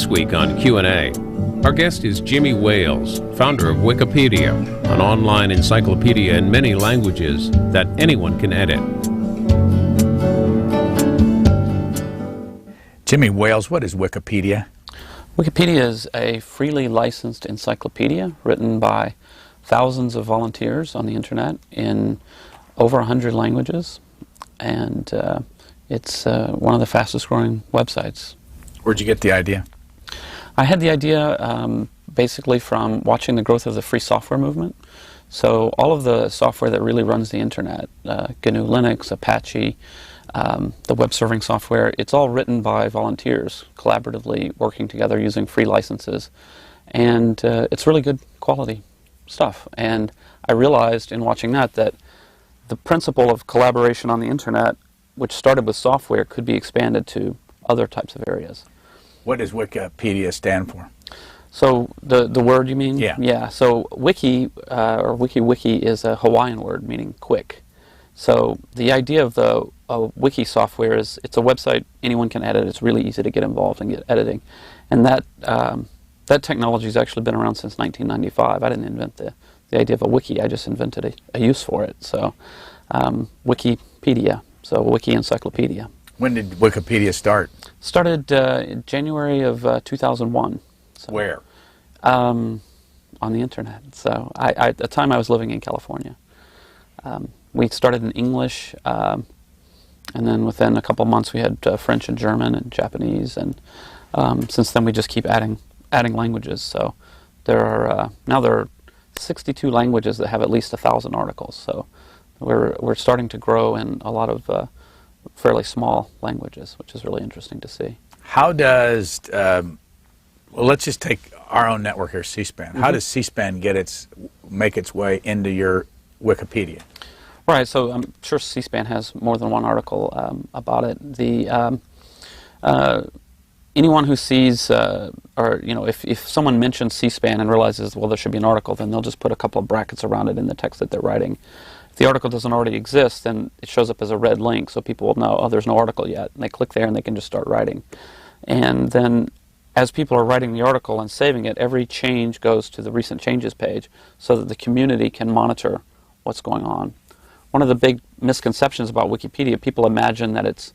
This week on Q&A, our guest is Jimmy Wales, founder of Wikipedia, an online encyclopedia in many languages that anyone can edit. Jimmy Wales, what is Wikipedia? Wikipedia is a freely licensed encyclopedia written by thousands of volunteers on the internet in over 100 languages, and it's one of the fastest growing websites. Where'd you get the idea? I had the idea basically from watching the growth of the free software movement. So all of the software that really runs the internet, GNU Linux, Apache, the web serving software, it's all written by volunteers, collaboratively working together using free licenses. And it's really good quality stuff. And I realized in watching that the principle of collaboration on the internet, which started with software, could be expanded to other types of areas. What does Wikipedia stand for? So the word, you mean? Yeah. Yeah. So wiki or wiki is a Hawaiian word meaning quick. So the idea of the wiki software is it's a website anyone can edit. It's really easy to get involved and get editing, and that technology has actually been around since 1995. I didn't invent the idea of a wiki. I just invented a use for it. So Wikipedia. So wiki encyclopedia. When did Wikipedia start? Started in January of 2001. So, where? On the internet. So at the time I was living in California. We started in English, and then within a couple months we had French and German and Japanese, and since then we just keep adding languages. So there are 62 languages that have at least 1,000 articles. So we're starting to grow in a lot of fairly small languages, which is really interesting to see. How does well, let's just take our own network here, C-SPAN. How does C-SPAN make its way into your Wikipedia? Right. So I'm sure C-SPAN has more than one article about it. Anyone who sees, or if someone mentions C-SPAN and realizes, well, there should be an article, then they'll just put a couple of brackets around it in the text that they're writing. If the article doesn't already exist, then it shows up as a red link, so people will know, oh, there's no article yet. And they click there and they can just start writing. And then as people are writing the article and saving it, every change goes to the recent changes page so that the community can monitor what's going on. One of the big misconceptions about Wikipedia, people imagine that it's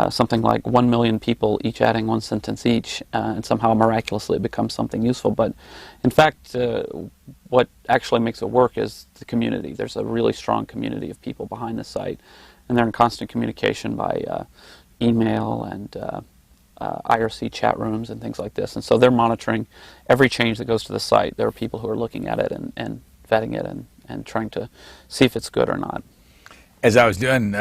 something like 1 million people each adding one sentence each, and somehow miraculously it becomes something useful. But in fact, what actually makes it work is the community. There's a really strong community of people behind the site, and they're in constant communication by email and IRC chat rooms and things like this. And so they're monitoring every change that goes to the site. There are people who are looking at it and vetting it and trying to see if it's good or not. As I was doing,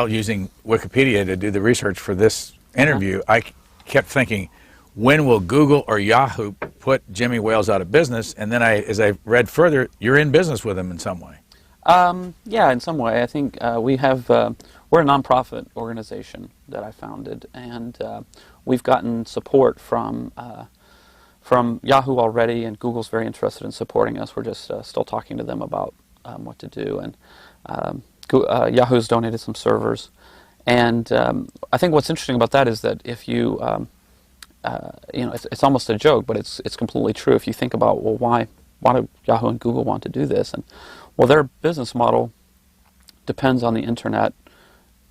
using Wikipedia to do the research for this interview, I kept thinking, when will Google or Yahoo put Jimmy Wales out of business? And then as I read further, you're in business with him in some way. Yeah, in some way. I think we're a nonprofit organization that I founded, and we've gotten support from Yahoo already, and Google's very interested in supporting us. We're just still talking to them about what to do, and Yahoo's donated some servers, and I think what's interesting about that is that if you, it's almost a joke, but it's completely true. If you think about, well, why do Yahoo and Google want to do this? And well, their business model depends on the internet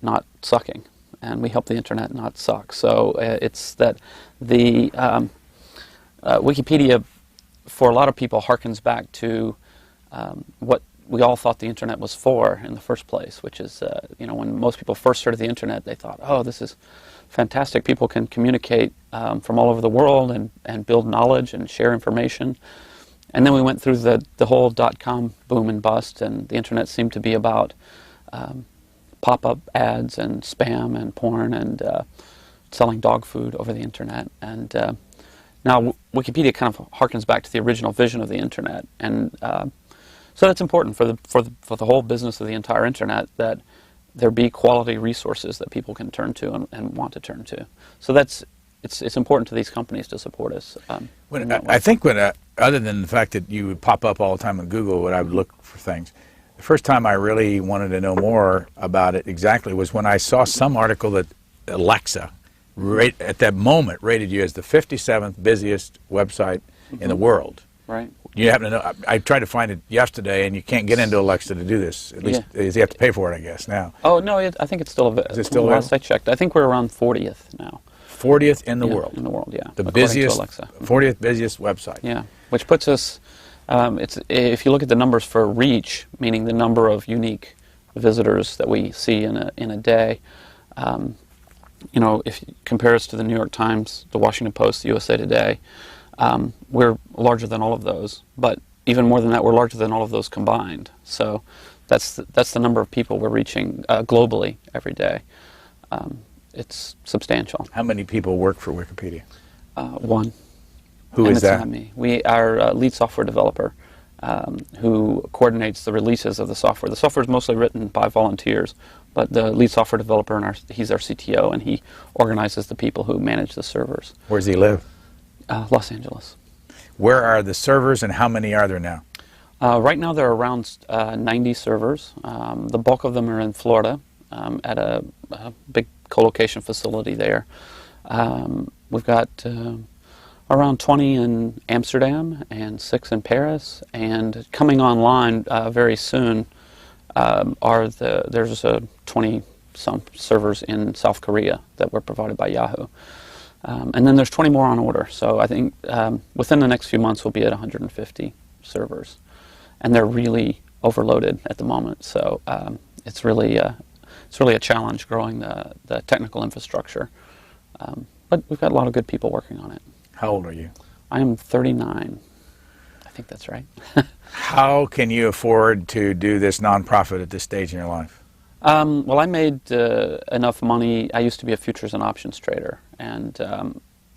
not sucking, and we help the internet not suck. So it's that the Wikipedia, for a lot of people, harkens back to what we all thought the internet was for in the first place, which is, when most people first heard of the internet, they thought, oh, this is fantastic. People can communicate from all over the world and build knowledge and share information. And then we went through the whole .com boom and bust, and the internet seemed to be about pop-up ads and spam and porn and selling dog food over the internet. And now Wikipedia kind of harkens back to the original vision of the internet, and so that's important for the whole business of the entire internet, that there be quality resources that people can turn to and want to turn to. So it's important to these companies to support us. I think other than the fact that you would pop up all the time on Google when I would look for things, the first time I really wanted to know more about it exactly was when I saw some article that Alexa at that moment rated you as the 57th busiest website in the world. Right. You happen to know? I tried to find it yesterday, and you can't get into Alexa to do this. At least you have to pay for it, I guess. Now. Oh no, I think it's still available. Is it still last I checked, I think we're around 40th now. 40th in the world. In the world, yeah. The busiest, 40th busiest website. Yeah, which puts us. If you look at the numbers for reach, meaning the number of unique visitors that we see in a day, if you compare us to the New York Times, the Washington Post, the USA Today, we're larger than all of those. But even more than that, we're larger than all of those combined. So that's the number of people we're reaching globally every day. It's substantial. How many people work for Wikipedia? One. Who is that? Not me. We are lead software developer who coordinates the releases of the software. The software is mostly written by volunteers, but the lead software developer, he's our CTO, and he organizes the people who manage the servers. Where does he live? Los Angeles. Where are the servers, and how many are there now? Right now there are around 90 servers. The bulk of them are in Florida at a big co-location facility there. We've got around 20 in Amsterdam and 6 in Paris, and coming online very soon there's 20-some servers in South Korea that were provided by Yahoo. And then there's 20 more on order, so I think within the next few months we'll be at 150 servers. And they're really overloaded at the moment, so it's really a challenge growing the technical infrastructure. But we've got a lot of good people working on it. How old are you? I am 39. I think that's right. How can you afford to do this nonprofit at this stage in your life? Well, I made enough money. I used to be a futures and options trader, and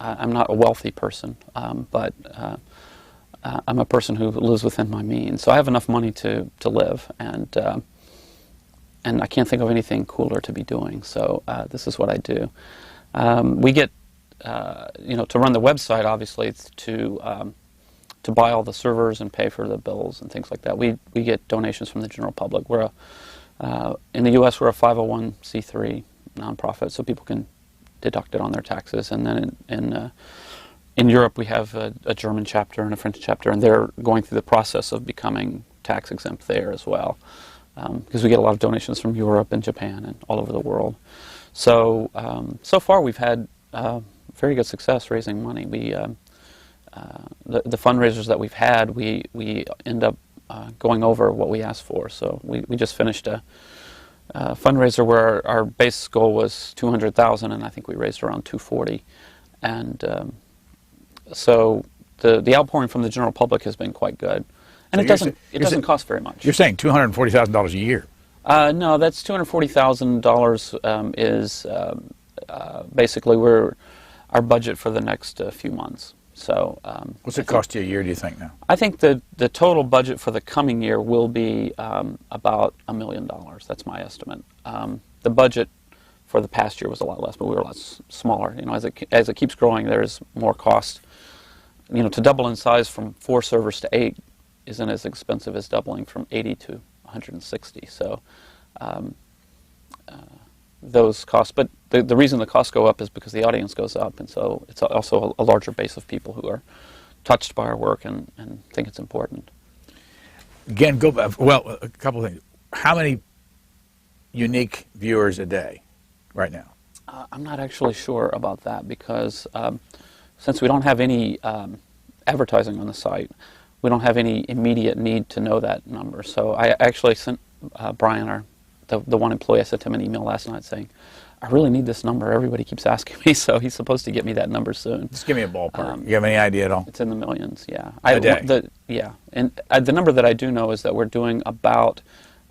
I'm not a wealthy person, but I'm a person who lives within my means. So I have enough money to live, and I can't think of anything cooler to be doing. So this is what I do. We get, to run the website, obviously, it's to buy all the servers and pay for the bills and things like that. We get donations from the general public. We're in the U.S. we're a 501c3 nonprofit, so people can deduct it on their taxes. And then in Europe we have a German chapter and a French chapter, and they're going through the process of becoming tax exempt there as well, because we get a lot of donations from Europe and Japan and all over the world. So so far we've had very good success raising money. The fundraisers that we've had, we end up going over what we asked for. So we just finished a fundraiser where our base goal was $200,000, and I think we raised around $240,000. And so the outpouring from the general public has been quite good, and so it doesn't cost very much. You're saying $240,000 a year? No, that's $240,000 is basically our budget for the next few months. So what's it cost you a year, do you think, now? I think the total budget for the coming year will be about $1 million. That's my estimate. The budget for the past year was a lot less, but we were a lot smaller. As it keeps growing, there's more cost. To double in size from 4 servers to 8 isn't as expensive as doubling from 80 to 160. So those costs, but the reason the costs go up is because the audience goes up, and so it's also a larger base of people who are touched by our work and think it's important. Again, a couple of things. How many unique viewers a day right now? I'm not actually sure about that, because since we don't have any advertising on the site, we don't have any immediate need to know that number. So I actually sent Brian, the one employee, I sent him an email last night saying, I really need this number. Everybody keeps asking me, so he's supposed to get me that number soon. Just give me a ballpark. You have any idea at all? It's in the millions, yeah. A day? And the number that I do know is that we're doing about,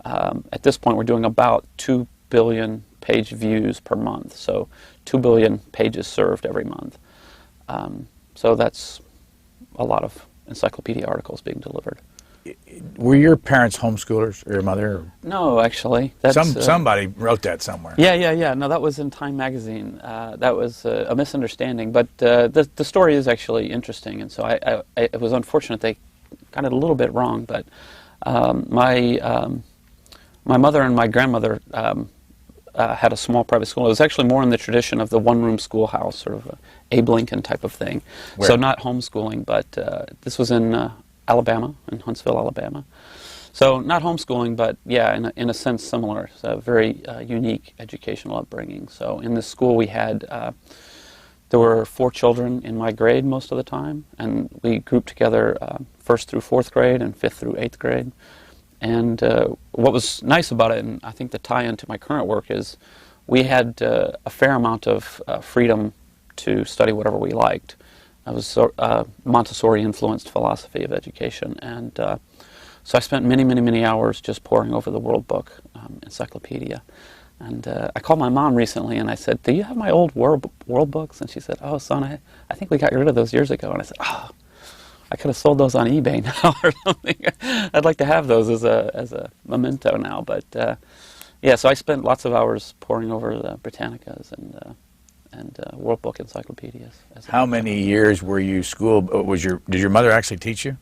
at this point, we're doing about 2 billion page views per month. So 2 billion pages served every month. So that's a lot of encyclopedia articles being delivered. Were your parents homeschoolers, or your mother? No, actually. Somebody wrote that somewhere. Yeah. No, that was in Time magazine. That was a misunderstanding, but the story is actually interesting, and so it was unfortunate they got it a little bit wrong. But my mother and my grandmother had a small private school. It was actually more in the tradition of the one-room schoolhouse, sort of a Abe Lincoln type of thing. Where? So not homeschooling, but this was in Alabama, in Huntsville, Alabama. So not homeschooling, but yeah, in a sense similar. It's a very unique educational upbringing. So in this school we had, there were 4 children in my grade most of the time, and we grouped together 1st through 4th grade and 5th through 8th grade. And what was nice about it, and I think the tie-in to my current work, is we had a fair amount of freedom to study whatever we liked. It was Montessori-influenced philosophy of education, and so I spent many, many, many hours just poring over the World Book encyclopedia. And I called my mom recently and I said, "Do you have my old world books?" And she said, "Oh, son, I think we got rid of those years ago." And I said, "Oh, I could have sold those on eBay now or something. I'd like to have those as a memento now." But yeah, so I spent lots of hours poring over the Britannicas and World Book encyclopedias. How many years were you schooled? Did your mother actually teach you?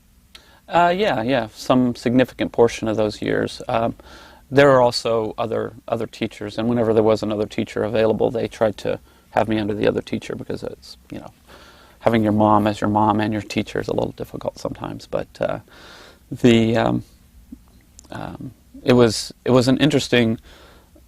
Yeah, some significant portion of those years. There were also other teachers, and whenever there was another teacher available, they tried to have me under the other teacher, because it's, having your mom as your mom and your teacher is a little difficult sometimes. But it was an interesting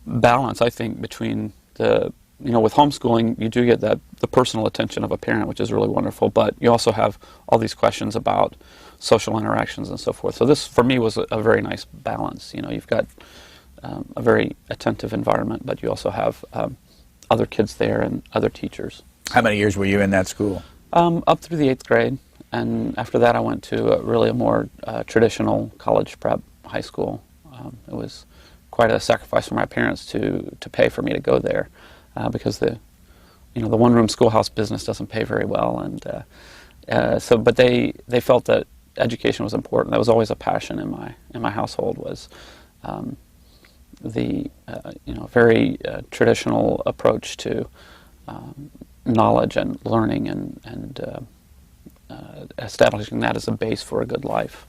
balance, I think, between with homeschooling you do get the personal attention of a parent, which is really wonderful, but you also have all these questions about social interactions and so forth. So this, for me, was a very nice balance. You've got a very attentive environment, but you also have other kids there and other teachers. How many years were you in that school? Up through the 8th grade, and after that I went to a more traditional college prep high school. It was quite a sacrifice for my parents to pay for me to go there, because the one-room schoolhouse business doesn't pay very well, and but they felt that education was important. That was always a passion in my household, was the very traditional approach to knowledge and learning and establishing that as a base for a good life.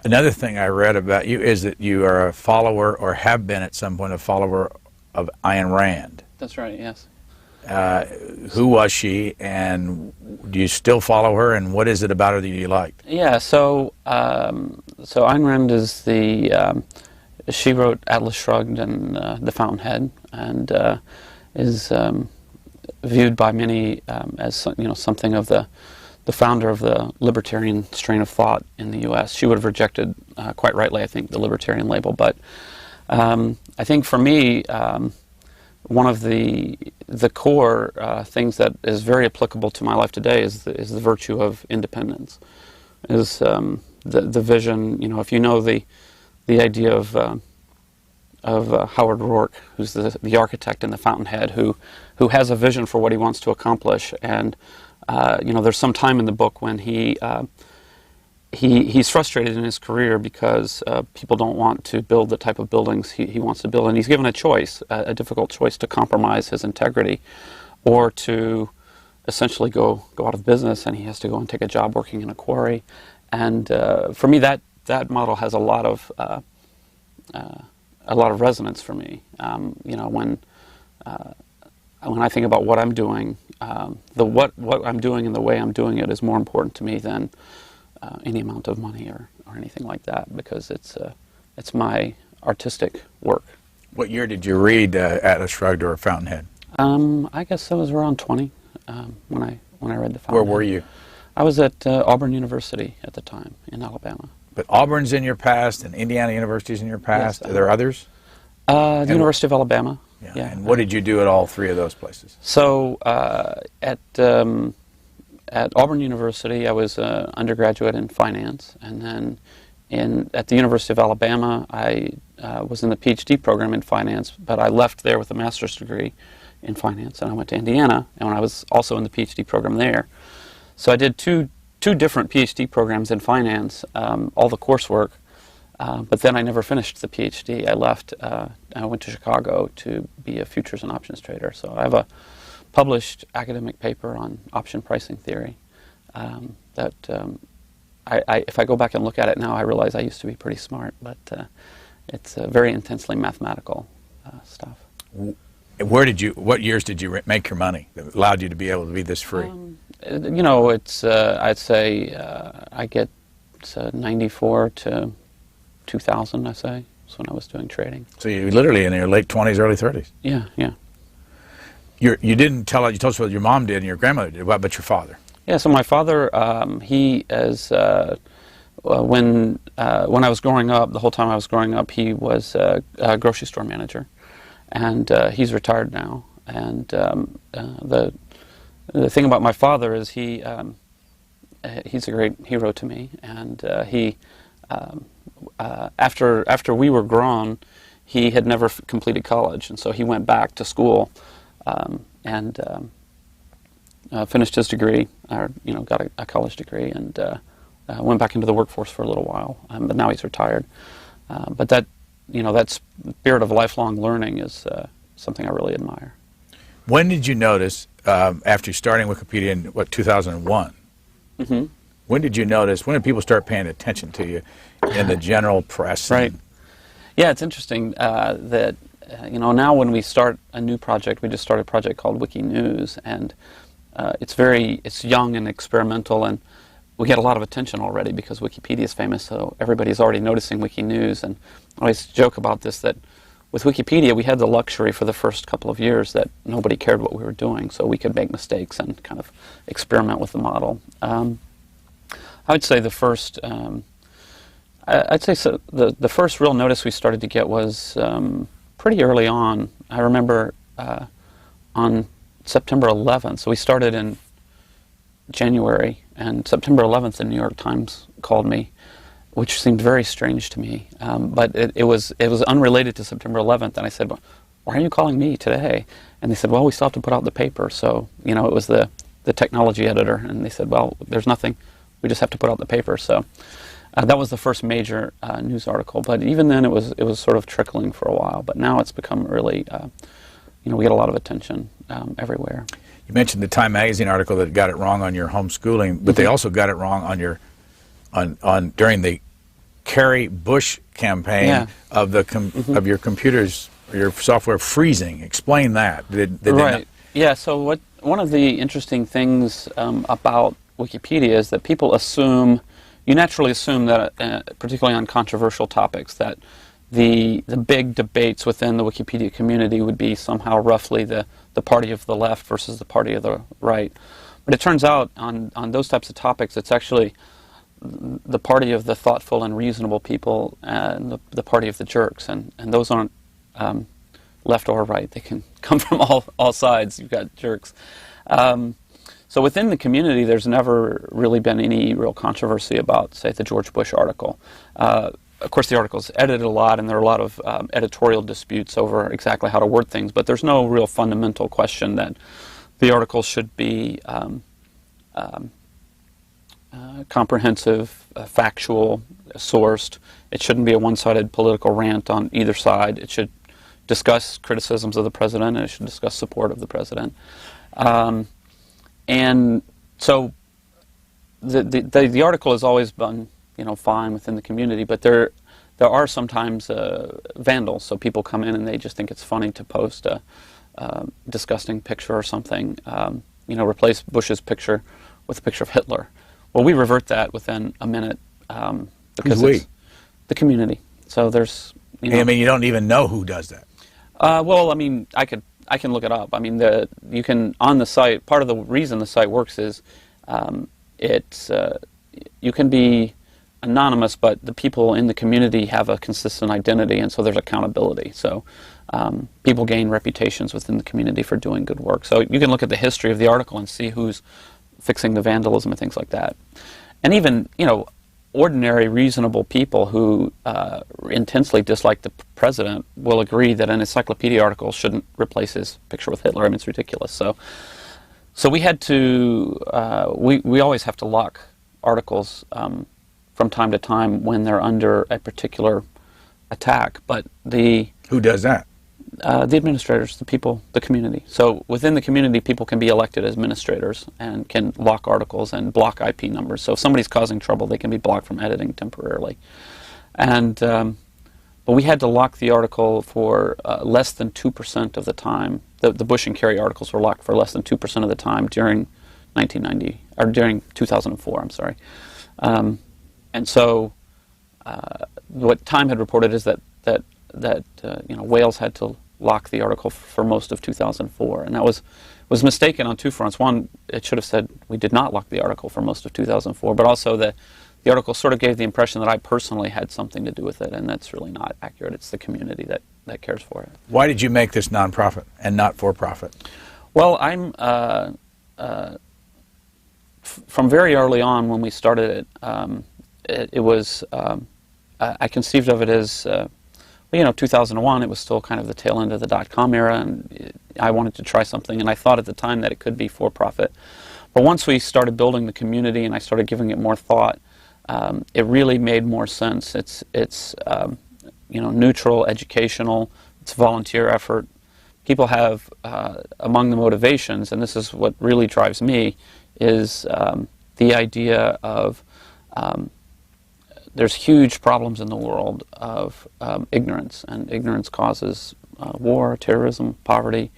Another thing I read about you is that you are a follower, or have been at some point a follower, of Ayn Rand. That's right, yes. Who was she, and do you still follow her, and what is it about her that you liked? Yeah, so Ayn Rand is she wrote Atlas Shrugged and The Fountainhead, and is viewed by many as something of the founder of the libertarian strain of thought in the U.S. She would have rejected, quite rightly, I think, the libertarian label, but I think for me, one of the core things that is very applicable to my life today is the virtue of independence. Is the vision? If you know the idea of Howard Rourke, who's the architect in The Fountainhead, who has a vision for what he wants to accomplish, and there's some time in the book when he's frustrated in his career because people don't want to build the type of buildings he wants to build, and he's given a choice, a difficult choice, to compromise his integrity, or to essentially go out of business, and he has to go and take a job working in a quarry. And for me, that model has a lot of resonance for me. When I think about what I'm doing, what I'm doing and the way I'm doing it is more important to me than any amount of money or anything like that, because it's my artistic work. What year did you read Atlas Shrugged or Fountainhead? I guess I was around 20 when I read The Fountainhead. Where were you? I was at Auburn University at the time in Alabama. But Auburn's in your past, and Indiana University's in your past. Yes, Are there others? The University of Alabama. Yeah. And what did you do at all 3 of those places? So at Auburn University, I was an undergraduate in finance, and then at the University of Alabama, I was in the PhD program in finance, but I left there with a master's degree in finance, and I went to Indiana, and I was also in the PhD program there. So I did two different PhD programs in finance, all the coursework, but then I never finished the PhD. I left. I went to Chicago to be a futures and options trader. So I have a published academic paper on option pricing theory that if I go back and look at it now, I realize I used to be pretty smart, but it's very intensely mathematical. stuff. Where did you? What years did you make your money that allowed you to be able to be this free? You know, it's I'd say I get 94 to 2000. I say that's when I was doing trading. So you literally in your late 20s, early 30s. Yeah, yeah. You didn't tell us. You told us what your mom did and your grandmother did. What about your father? Yeah. So my father, he is when I was growing up, the whole time I was growing up, he was a grocery store manager, and he's retired now. And the thing about my father is he's a great hero to me. And he after we were grown, he had never completed college, and so he went back to school and finished his degree, or got a college degree, and went back into the workforce for a little while. But now he's retired. But that spirit of lifelong learning is something I really admire. When did you notice, after starting Wikipedia in, 2001, Mm-hmm. when did people start paying attention to you in the general press? Right. Yeah, it's interesting that, now when we start a new project, we just started a project called Wiki News, and it's young and experimental, and we get a lot of attention already because Wikipedia is famous, so everybody's already noticing Wiki News. And I always joke about this, that with Wikipedia, we had the luxury for the first couple of years that nobody cared what we were doing, so we could make mistakes and kind of experiment with the model. I would say the first, the first real notice we started to get was pretty early on. I remember on September 11th, so we started in January, and September 11th, the New York Times called me, which seemed very strange to me. But it was unrelated to September 11th, and I said, well, why are you calling me today? And they said, well, we still have to put out the paper. So, it was the technology editor, and they said, well, there's nothing, we just have to put out the paper. So that was the first major news article. But even then, it was sort of trickling for a while. But now it's become really, we get a lot of attention everywhere. You mentioned the Time Magazine article that got it wrong on your homeschooling, but they also got it wrong on your during the Kerry Bush campaign of of your computers, your software freezing. Explain that. Right. Yeah. So one of the interesting things about Wikipedia is that people you naturally assume that, particularly on controversial topics, that the big debates within the Wikipedia community would be somehow roughly the party of the left versus the party of the right. But it turns out on those types of topics, it's actually the party of the thoughtful and reasonable people and the party of the jerks. And those aren't left or right. They can come from all sides. You've got jerks. So within the community, there's never really been any real controversy about, say, the George Bush article. Of course, the article's edited a lot, and there are a lot of editorial disputes over exactly how to word things, but there's no real fundamental question that the article should be comprehensive, factual, sourced. It shouldn't be a one-sided political rant on either side. It should discuss criticisms of the president, and it should discuss support of the president. And so the article has always been fine within the community, but there are sometimes vandals. So people come in and they just think it's funny to post a disgusting picture or something. Replace Bush's picture with a picture of Hitler. Well, we revert that within a minute because it's the community. So there's I mean, you don't even know who does that. Well, I mean, I can look it up. I mean, you can on the site. Part of the reason the site works is you can be anonymous, but the people in the community have a consistent identity, and so there's accountability. So people gain reputations within the community for doing good work. So you can look at the history of the article and see who's fixing the vandalism and things like that. And even, ordinary, reasonable people who intensely dislike the president will agree that an encyclopedia article shouldn't replace his picture with Hitler. I mean, it's ridiculous. So we had to, we always have to lock articles from time to time when they're under a particular attack. But who does that? The administrators, the people, the community. So within the community, people can be elected as administrators and can lock articles and block IP numbers. So if somebody's causing trouble, they can be blocked from editing temporarily. And but but we had to lock the article for less than 2% of the time. The Bush and Kerry articles were locked for less than 2% of the time during 1990, or during 2004, I'm sorry. And so what Time had reported is that Wales had to lock the article for most of 2004, and that was mistaken on two fronts. One, it should have said we did not lock the article for most of 2004, but also that the article sort of gave the impression that I personally had something to do with it, and that's really not accurate. It's the community that cares for it. Why did you make this nonprofit and not for-profit? Well, I'm from very early on when we started it, it was I conceived of it as 2001. It was still kind of the tail end of the dot-com era, and I wanted to try something, and I thought at the time that it could be for-profit. But once we started building the community and I started giving it more thought, it really made more sense. It's neutral, educational. It's volunteer effort. People have among the motivations, and this is what really drives me, is the idea of there's huge problems in the world of ignorance, and ignorance causes war, terrorism, poverty,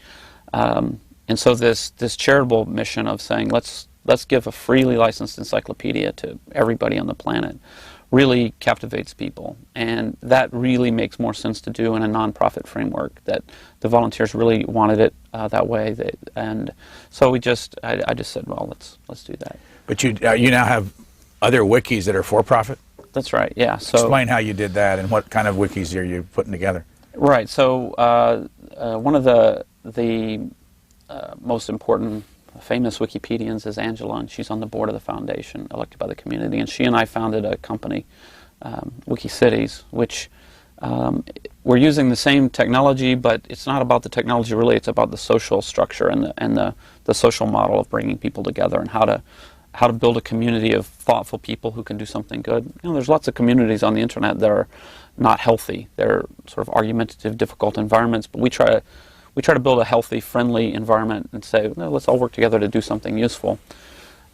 and so this charitable mission of saying let's give a freely licensed encyclopedia to everybody on the planet really captivates people, and that really makes more sense to do in a nonprofit framework. That the volunteers really wanted it that way, and so I just said, well, let's do that. But you now have other wikis that are for-profit? That's right. Yeah. So explain how you did that and what kind of wikis are you putting together? Right. So one of the most important famous Wikipedians is Angela, and she's on the board of the foundation, elected by the community. And she and I founded a company, WikiCities, which we're using the same technology, but it's not about the technology really. It's about the social structure and the social model of bringing people together, and how to build a community of thoughtful people who can do something good. There's lots of communities on the internet that are not healthy. They're sort of argumentative, difficult environments, but we try to build a healthy, friendly environment and say, no, let's all work together to do something useful.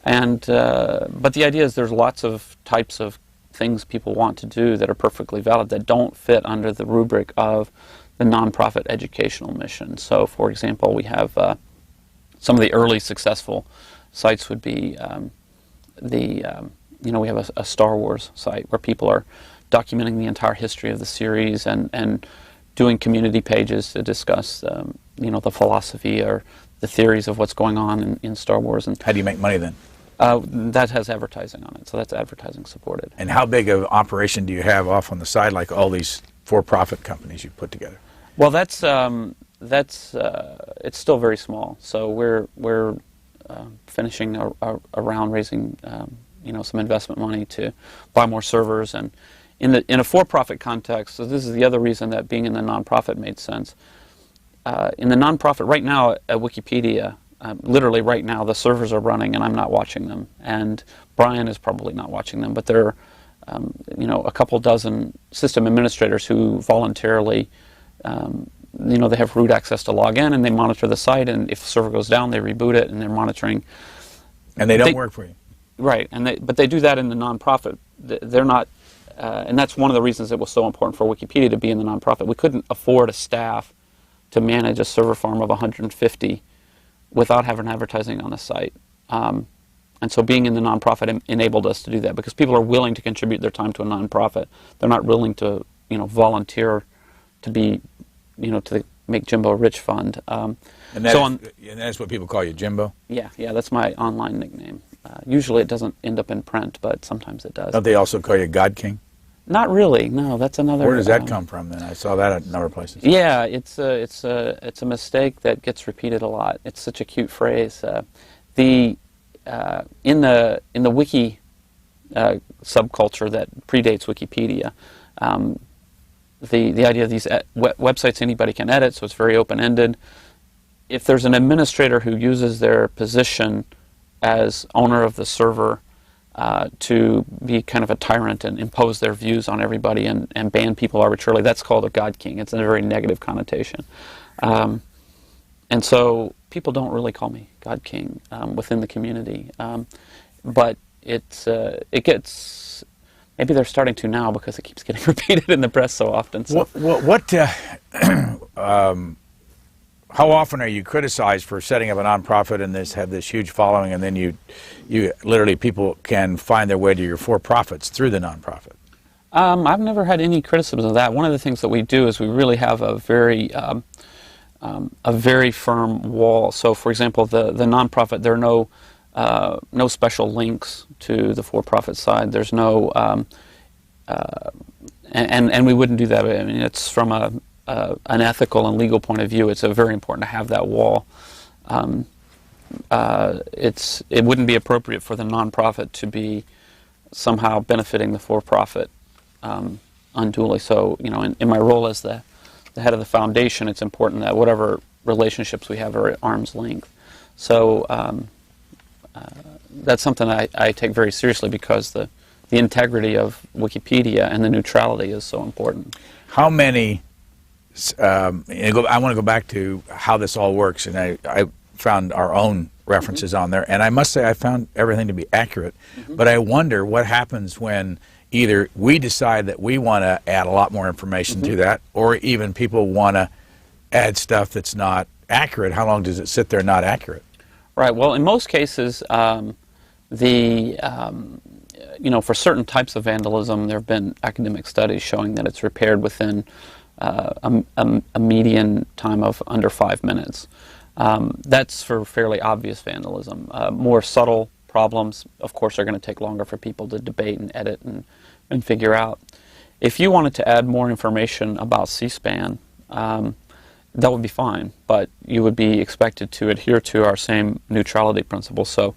And but the idea is there's lots of types of things people want to do that are perfectly valid that don't fit under the rubric of the nonprofit educational mission. So, for example, we have some of the early successful sites would be we have a Star Wars site where people are documenting the entire history of the series and doing community pages to discuss the philosophy or the theories of what's going on in Star Wars. And how do you make money then? That has advertising on it, so that's advertising supported. And how big of operation do you have off on the side, like all these for-profit companies you put together? Well, that's it's still very small. So we're finishing a round raising some investment money to buy more servers, and in a for-profit context. So this is the other reason that being in the nonprofit made sense. In the nonprofit right now at Wikipedia, literally right now the servers are running and I'm not watching them, and Brian is probably not watching them, but there are a couple dozen system administrators who voluntarily they have root access to log in, and they monitor the site, and if the server goes down, they reboot it, and they're monitoring. And they don't work for you. Right, but they do that in the nonprofit. They're not, and that's one of the reasons it was so important for Wikipedia to be in the nonprofit. We couldn't afford a staff to manage a server farm of 150 without having advertising on the site. And so being in the nonprofit enabled us to do that, because people are willing to contribute their time to a nonprofit. They're not willing to, volunteer to be, to the Make Jimbo Rich Fund. And that's what people call you, Jimbo? Yeah, that's my online nickname. Usually it doesn't end up in print, but sometimes it does. Don't they also call you God King? Not really. No, that's another. Where does that come from then? I saw that at a number of places. Yeah, it's a mistake that gets repeated a lot. It's such a cute phrase. In the wiki subculture that predates Wikipedia, the idea of these websites anybody can edit, so it's very open-ended. If there's an administrator who uses their position as owner of the server to be kind of a tyrant and impose their views on everybody and ban people arbitrarily, that's called a God King. It's a very negative connotation. And so people don't really call me God King within the community. But it gets Maybe they're starting to now because it keeps getting repeated in the press so often. So. How often are you criticized for setting up a nonprofit and have this huge following, and then you literally people can find their way to your for-profits through the nonprofit? I've never had any criticism of that. One of the things that we do is we really have a very firm wall. So, for example, the nonprofit, there are no special links to the for-profit side. There's no, and we wouldn't do that. I mean, it's from an ethical and legal point of view. It's very important to have that wall. It wouldn't be appropriate for the nonprofit to be somehow benefiting the for-profit unduly. So, in my role as the head of the foundation, it's important that whatever relationships we have are at arm's length. So that's something I take very seriously because the integrity of Wikipedia and the neutrality is so important. How many? I want to go back to how this all works, and I found our own references on there, and I must say I found everything to be accurate. But I wonder what happens when either we decide that we want to add a lot more information to that, or even people want to add stuff that's not accurate. How long does it sit there not accurate? Right. Well, in most cases, for certain types of vandalism, there have been academic studies showing that it's repaired within a median time of under 5 minutes. That's for fairly obvious vandalism. More subtle problems, of course, are going to take longer for people to debate and edit and figure out. If you wanted to add more information about C-SPAN, that would be fine, but you would be expected to adhere to our same neutrality principles. So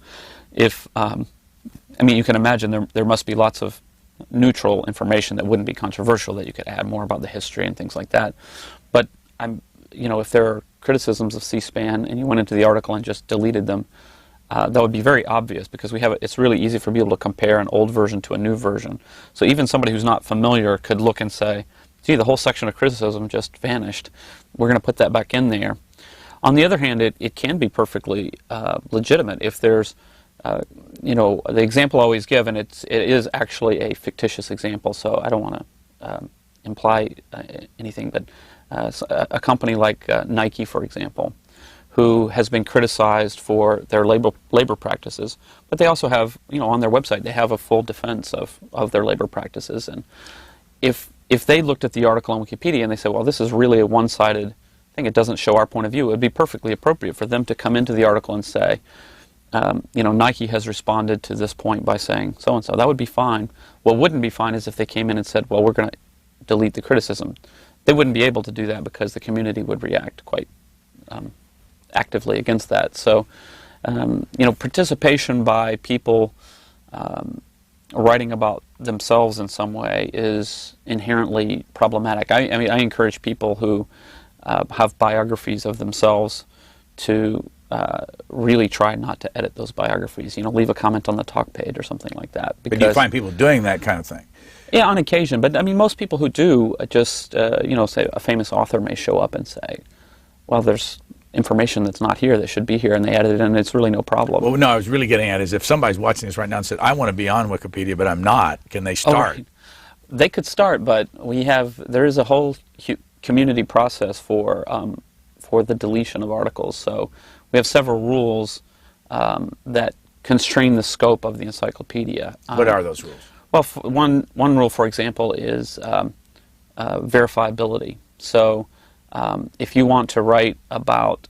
if, you can imagine there must be lots of neutral information that wouldn't be controversial that you could add more about the history and things like that. But if there are criticisms of C-SPAN and you went into the article and just deleted them, that would be very obvious because it's really easy for people to compare an old version to a new version. So even somebody who's not familiar could look and say, gee, the whole section of criticism just vanished. We're going to put that back in there. On the other hand, it can be perfectly legitimate if there's the example I always give, and it is actually a fictitious example, so I don't want to imply anything, but a company like Nike, for example, who has been criticized for their labor practices, but they also have, on their website, they have a full defense of their labor practices. And if they looked at the article on Wikipedia and they said, well, this is really a one-sided thing, it doesn't show our point of view, it would be perfectly appropriate for them to come into the article and say, Nike has responded to this point by saying so-and-so. That would be fine. What wouldn't be fine is if they came in and said, well, we're going to delete the criticism. They wouldn't be able to do that because the community would react quite actively against that. So, participation by people writing about themselves in some way is inherently problematic. I encourage people who have biographies of themselves to really try not to edit those biographies. Leave a comment on the talk page or something like that. But you find people doing that kind of thing? Yeah, on occasion. But most people who do just, say a famous author may show up and say, well, there's information that's not here that should be here, and they edit it, and it's really no problem. Well, no, I was really getting at is if somebody's watching this right now and said, I want to be on Wikipedia, but I'm not, can they start? Oh, they could start, but there is a whole community process for the deletion of articles. So we have several rules that constrain the scope of the encyclopedia. What are those rules? Well, one rule, for example, is verifiability. So if you want to write about,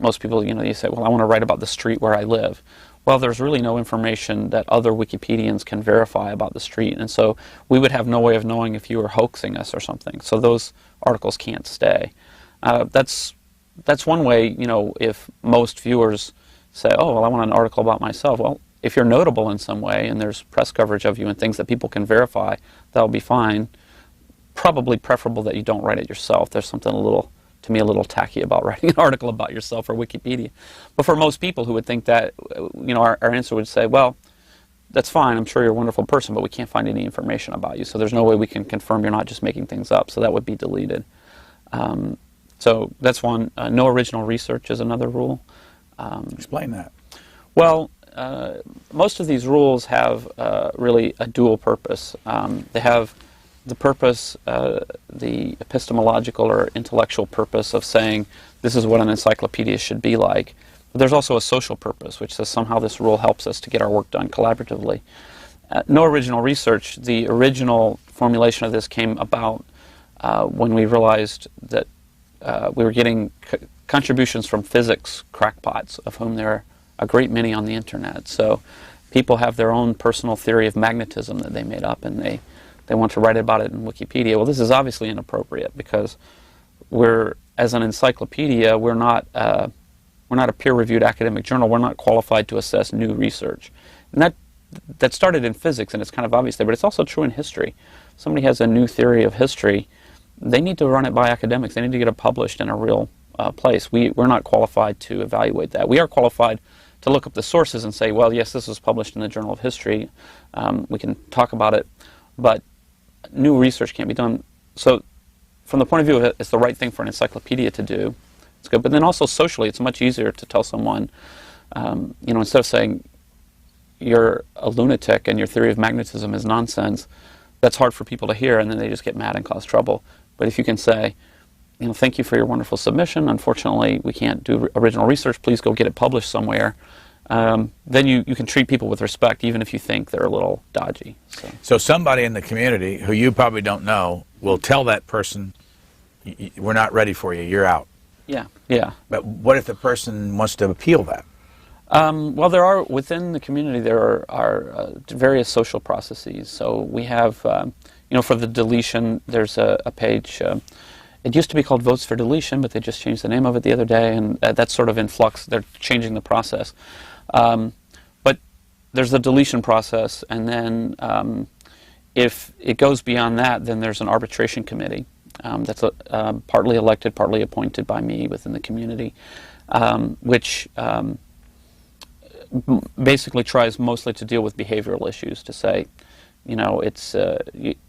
most people, you say, well, I want to write about the street where I live. Well, there's really no information that other Wikipedians can verify about the street, and so we would have no way of knowing if you were hoaxing us or something. So those articles can't stay. That's one way, if most viewers say, oh, well, I want an article about myself. Well, if you're notable in some way and there's press coverage of you and things that people can verify, that'll be fine. Probably preferable that you don't write it yourself. There's something a little tacky about writing an article about yourself or Wikipedia. But for most people who would think that, our answer would say, well, that's fine, I'm sure you're a wonderful person, but we can't find any information about you, so there's no way we can confirm you're not just making things up, so that would be deleted. So that's one. No original research is another rule. Explain that. Well, most of these rules have really a dual purpose. They have the purpose, the epistemological or intellectual purpose of saying this is what an encyclopedia should be like. But there's also a social purpose, which says somehow this rule helps us to get our work done collaboratively. No original research. The original formulation of this came about when we realized that we were getting contributions from physics crackpots, of whom there are a great many on the internet. So people have their own personal theory of magnetism that they made up, and they want to write about it in Wikipedia. Well, this is obviously inappropriate because as an encyclopedia, we're not a peer-reviewed academic journal. We're not qualified to assess new research. And that started in physics, and it's kind of obvious there, but it's also true in history. If somebody has a new theory of history, they need to run it by academics. They need to get it published in a real place. We're not qualified to evaluate that. We are qualified to look up the sources and say, well, yes, this was published in the Journal of History. We can talk about it, but new research can't be done. So from the point of view of it, it's the right thing for an encyclopedia to do. It's good. But then also socially, it's much easier to tell someone, instead of saying you're a lunatic and your theory of magnetism is nonsense, that's hard for people to hear, and then they just get mad and cause trouble. But if you can say, thank you for your wonderful submission. Unfortunately, we can't do original research. Please go get it published somewhere. Then you can treat people with respect, even if you think they're a little dodgy. So somebody in the community who you probably don't know will tell that person, we're not ready for you, you're out. Yeah, yeah. But what if the person wants to appeal that? Well, within the community, there are various social processes. So we have, for the deletion, there's a page. It used to be called Votes for Deletion, but they just changed the name of it the other day, and that's sort of in flux. They're changing the process. But there's the deletion process, and then if it goes beyond that, then there's an arbitration committee that's partly elected, partly appointed by me within the community, which basically tries mostly to deal with behavioral issues, to say, it's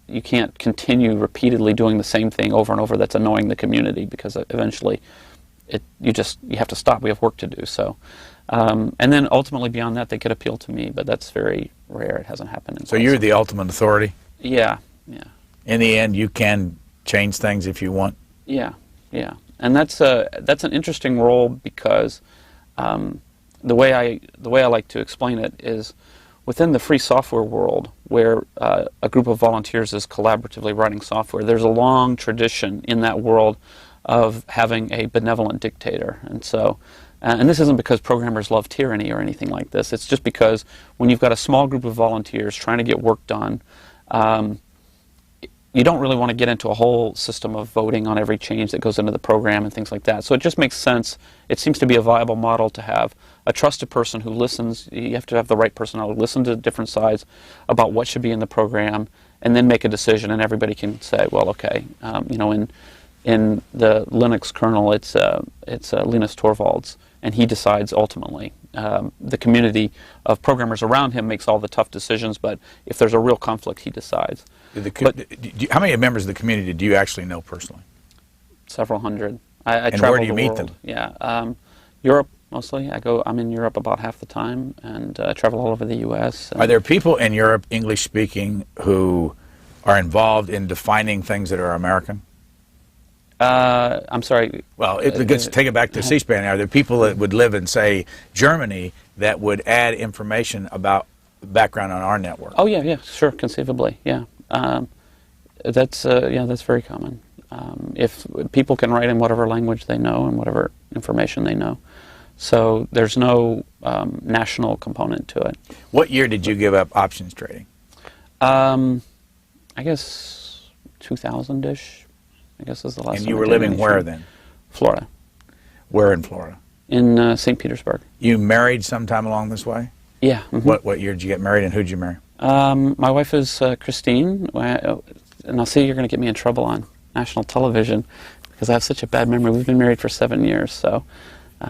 you can't continue repeatedly doing the same thing over and over. That's annoying the community, because eventually you have to stop. We have work to do. So, and then ultimately beyond that, they could appeal to me, but that's very rare. It hasn't happened. So you're the ultimate authority? Yeah, yeah. In the end, you can change things if you want? Yeah, yeah. And that's an interesting role, because the way I like to explain it is, within the free software world, where a group of volunteers is collaboratively writing software, there's a long tradition in that world of having a benevolent dictator. And so, and this isn't because programmers love tyranny or anything like this. It's just because when you've got a small group of volunteers trying to get work done, you don't really want to get into a whole system of voting on every change that goes into the program and things like that. So it just makes sense. It seems to be a viable model to have a trusted person who listens. You have to have the right personality, listen to different sides about what should be in the program, and then make a decision, and everybody can say, well, okay, in the Linux kernel, it's Linus Torvalds, and he decides ultimately. The community of programmers around him makes all the tough decisions, but if there's a real conflict, he decides. How many members of the community do you actually know personally? Several hundred. And where do you meet them? Yeah, Europe mostly. I'm in Europe about half the time, and I travel all over the U.S. Are there people in Europe, English-speaking, who are involved in defining things that are American? I'm sorry. Well, take it back to C-SPAN. Are there people that would live in, say, Germany, that would add information about background on our network? Oh yeah, sure, conceivably, yeah. That's very common. If people can write in whatever language they know and whatever information they know, so there's no national component to it. What year did you give up options trading? I guess 2000-ish. I guess is the last. And you were living where then? Florida. Where in Florida? In St. Petersburg. You married sometime along this way? Yeah. Mm-hmm. What year did you get married, and who did you marry? My wife is Christine, and I'll see you're going to get me in trouble on national television because I have such a bad memory. We've been married for 7 years, so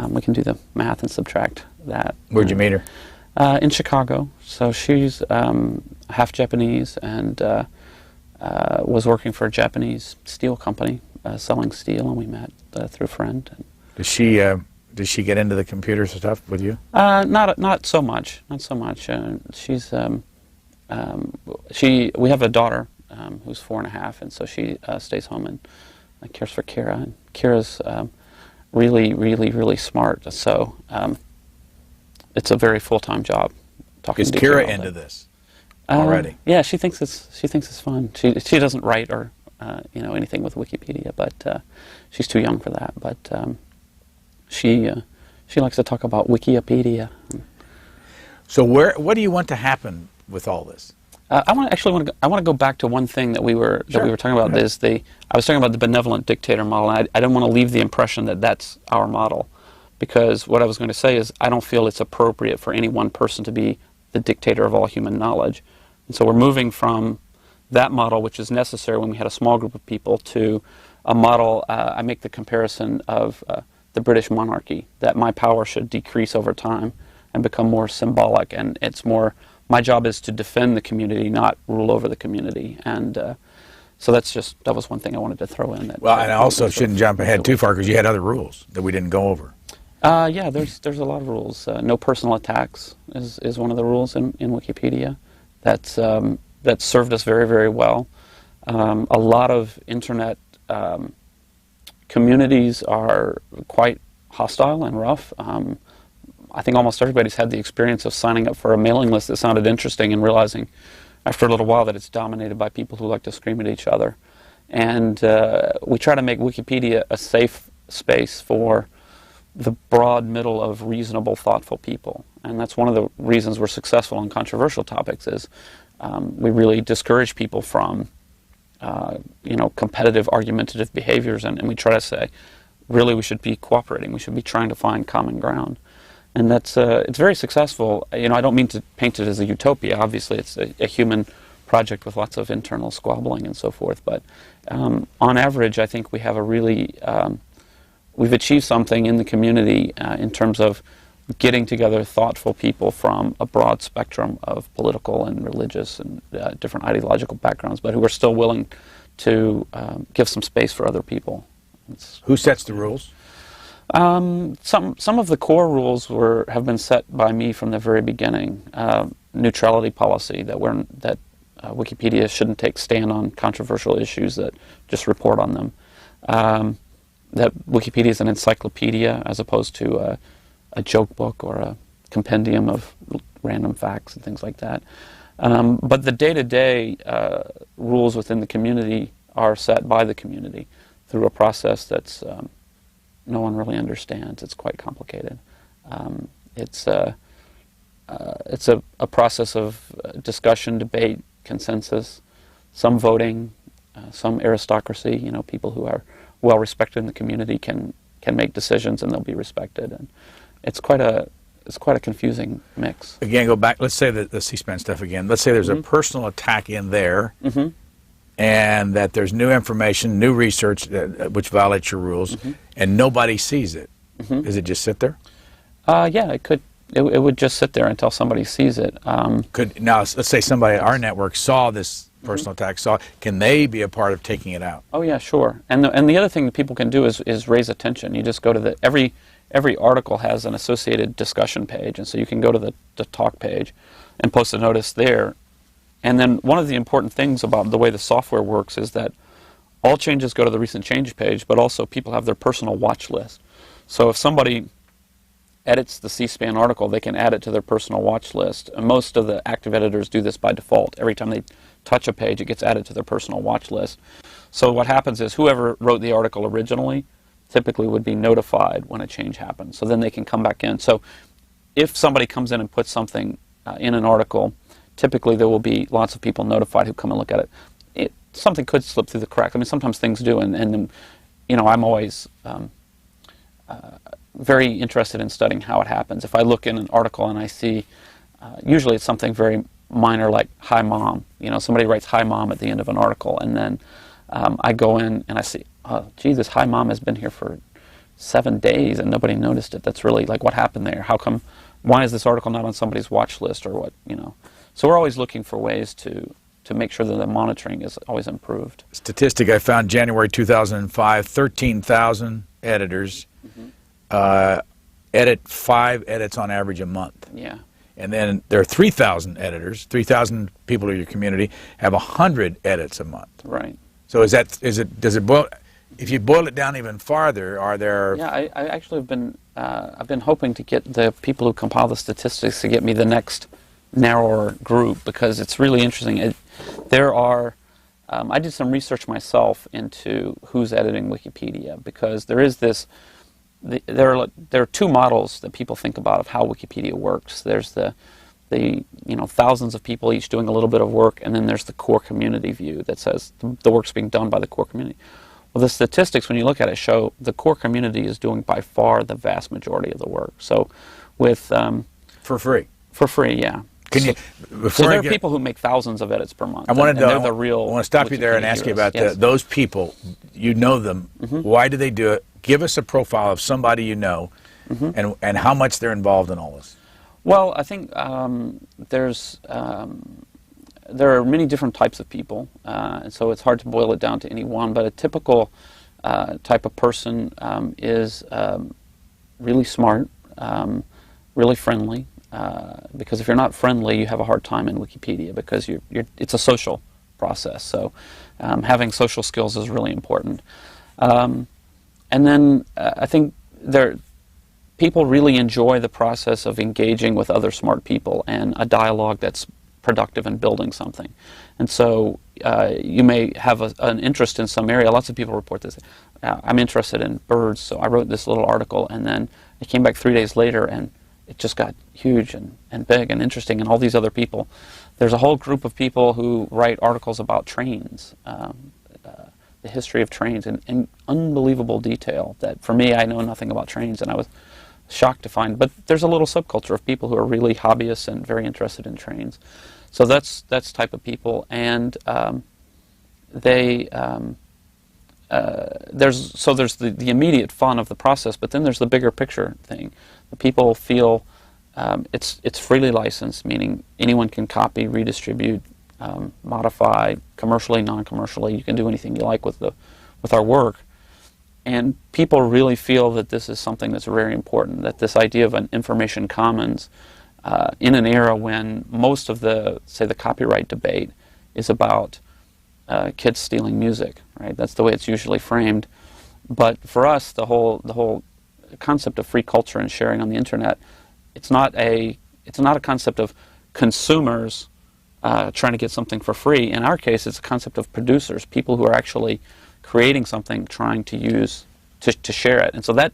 we can do the math and subtract that. Where'd you meet her? In Chicago. So she's half Japanese and was working for a Japanese steel company selling steel, and we met through a friend. Does she Does she get into the computer stuff with you? Not so much. Not so much. She's we have a daughter who's 4.5, and so she stays home and cares for Kira. And Kira's really, really, really smart. So it's a very full-time job. Is Kira into this already? Yeah, she thinks it's fun. She doesn't write or anything with Wikipedia, but she's too young for that. But she likes to talk about Wikipedia. So what do you want to happen with all this? I want to go back to one thing that we were talking about. I was talking about the benevolent dictator model. And I don't want to leave the impression that that's our model, because what I was going to say is I don't feel it's appropriate for any one person to be the dictator of all human knowledge. And so we're moving from that model, which is necessary when we had a small group of people, to a model. I make the comparison of the British monarchy, that my power should decrease over time and become more symbolic, and it's more. My job is to defend the community, not rule over the community, and so that was one thing I wanted to throw in. And I also shouldn't jump ahead too far, because you had other rules that we didn't go over. Yeah, there's a lot of rules. No personal attacks is one of the rules in Wikipedia. That's served us very, very well. A lot of internet communities are quite hostile and rough. I think almost everybody's had the experience of signing up for a mailing list that sounded interesting and realizing after a little while that it's dominated by people who like to scream at each other. And we try to make Wikipedia a safe space for the broad middle of reasonable, thoughtful people. And that's one of the reasons we're successful on controversial topics is we really discourage people from competitive, argumentative behaviors, and we try to say, really, we should be cooperating. We should be trying to find common ground. And that's it's very successful. I don't mean to paint it as a utopia. Obviously, it's a human project with lots of internal squabbling and so forth. But on average, I think we have we've achieved something in the community in terms of getting together thoughtful people from a broad spectrum of political and religious and different ideological backgrounds, but who are still willing to give some space for other people. Who sets the rules? Some of the core rules have been set by me from the very beginning. Neutrality policy, that Wikipedia shouldn't take stand on controversial issues, that just report on them. That Wikipedia is an encyclopedia as opposed to a joke book or a compendium of random facts and things like that. But the day-to-day rules within the community are set by the community through a process that's no one really understands. It's quite complicated. It's a process of discussion, debate, consensus, some voting, some aristocracy. People who are well respected in the community can make decisions and they'll be respected. And it's quite a confusing mix. Again, go back. Let's say the C-SPAN stuff again. Let's say there's a personal attack in there. And that there's new information, new research which violates your rules, and nobody sees it. Does it just sit there? Yeah, it could. It would just sit there until somebody sees it. Now, let's say somebody at our network saw this personal attack. Can they be a part of taking it out? Oh yeah, sure. And the other thing that people can do is raise attention. You just go to every article has an associated discussion page, and so you can go to the talk page and post a notice there. And then one of the important things about the way the software works is that all changes go to the recent change page, but also people have their personal watch list. So if somebody edits the C-SPAN article, they can add it to their personal watch list. And most of the active editors do this by default. Every time they touch a page, it gets added to their personal watch list. So what happens is whoever wrote the article originally typically would be notified when a change happens. So then they can come back in. So if somebody comes in and puts something in an article, typically there will be lots of people notified who come and look at it. Something could slip through the cracks. I mean, sometimes things do, and I'm always very interested in studying how it happens. If I look in an article and I see, usually it's something very minor like "Hi Mom." Somebody writes "Hi Mom" at the end of an article, and then I go in and I see, oh, gee, this "Hi Mom" has been here for 7 days and nobody noticed it. That's really like what happened there. How come? Why is this article not on somebody's watch list or what? So we're always looking for ways to make sure that the monitoring is always improved. Statistic I found January 2005, 13,000 editors edit 5 edits on average a month. Yeah. And then there are 3,000 editors, 3,000 people in your community have 100 edits a month. Right. So does it boil, if you boil it down even farther, are there... Yeah, I actually have been, I've been hoping to get the people who compile the statistics to get me the next narrower group, because it's really interesting. There are, I did some research myself into who's editing Wikipedia, because there is this, there are two models that people think about of how Wikipedia works. There's the thousands of people each doing a little bit of work, and then there's the core community view that says the work's being done by the core community. Well, the statistics, when you look at it, show the core community is doing by far the vast majority of the work. So, with for free. For free, yeah. Can you? So there are people who make thousands of edits per month. I want to stop you there and ask you about those people. You know them. Why do they do it? Give us a profile of somebody you know, and how much they're involved in all this. Well, I think there are many different types of people, and so it's hard to boil it down to any one. But a typical type of person is really smart, really friendly. Because if you're not friendly, you have a hard time in Wikipedia, because it's a social process. So having social skills is really important. And then I think people really enjoy the process of engaging with other smart people and a dialogue that's productive in building something. And so you may have an interest in some area. Lots of people report this. I'm interested in birds, so I wrote this little article, and then it came back 3 days later, and it just got huge and big and interesting, and all these other people. There's a whole group of people who write articles about trains, the history of trains, in unbelievable detail that, for me, I know nothing about trains, and I was shocked to find. But there's a little subculture of people who are really hobbyists and very interested in trains. So that's type of people, and there's the immediate fun of the process, but then there's the bigger picture thing. The people feel it's freely licensed, meaning anyone can copy, redistribute, modify, commercially, non-commercially. You can do anything you like with our work. And people really feel that this is something that's very important, that this idea of an information commons in an era when most of the copyright debate is about kids stealing music, right? That's the way it's usually framed. But for us, the whole concept of free culture and sharing on the internet, it's not a concept of consumers trying to get something for free. In our case, it's a concept of producers, people who are actually creating something, trying to use to share it. And so that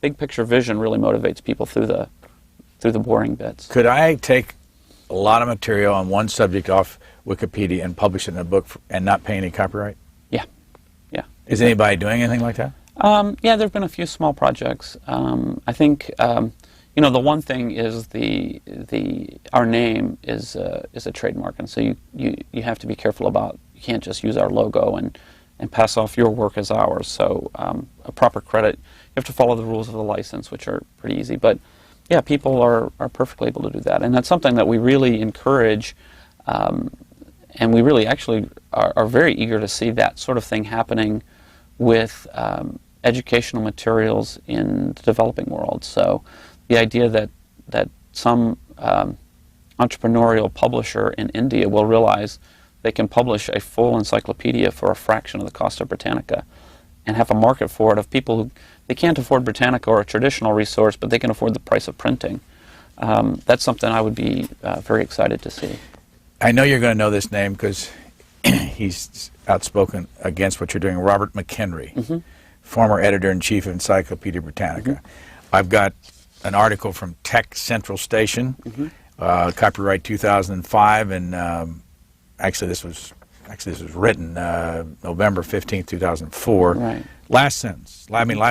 big picture vision really motivates people through the boring bits. Could I take a lot of material on one subject off Wikipedia and publish it in a book and not pay any copyright? Yeah. Is anybody doing anything like that? Yeah, there have been a few small projects. I think the one thing is our name is a trademark, and so you have to be careful about. You can't just use our logo and pass off your work as ours. So a proper credit. You have to follow the rules of the license, which are pretty easy. But yeah, people are perfectly able to do that, and that's something that we really encourage. And we really actually are very eager to see that sort of thing happening with educational materials in the developing world. So the idea that some entrepreneurial publisher in India will realize they can publish a full encyclopedia for a fraction of the cost of Britannica and have a market for it of people who they can't afford Britannica or a traditional resource, but they can afford the price of printing. That's something I would be very excited to see. I know you're going to know this name because he's outspoken against what you're doing. Robert McHenry, former editor-in-chief of Encyclopedia Britannica. I've got an article from Tech Central Station, copyright 2005, and actually this was written November 15th, 2004. Right. Last